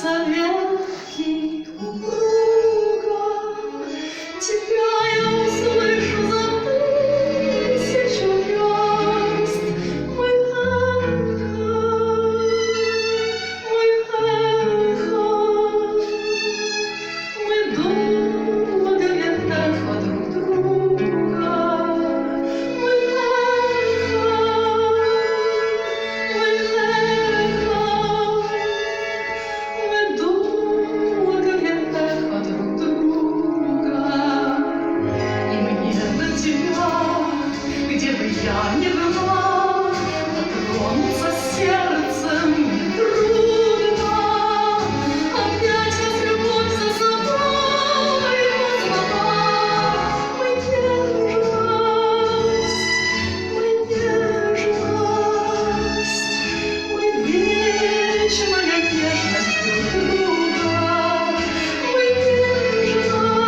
тянутся ветки упруга. Тебя я услышу за тысячу верст. Мой эхо, мы долго лето друг друга. Мой эхо, мы долго лето друг друга. И мне до тебя, где бы я ни была, дотронуться сердцем нетрудно. Обнять вас любовь за собой позвала. Мы нежность, мы вечная нежность друг друга. Мы нежность,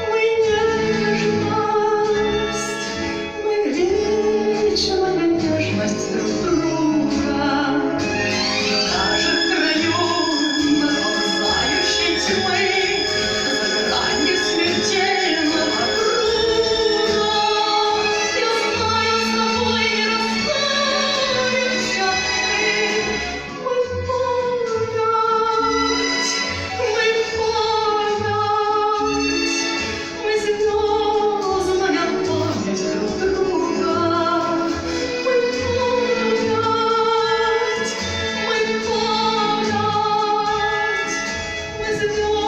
мы вечная нежность друг друга. Даже в краю наползающей тьмы, за гранью смертельного круга, я знаю, с тобой не расстанемся мы. Мы звездная память друг друга. Мы звездная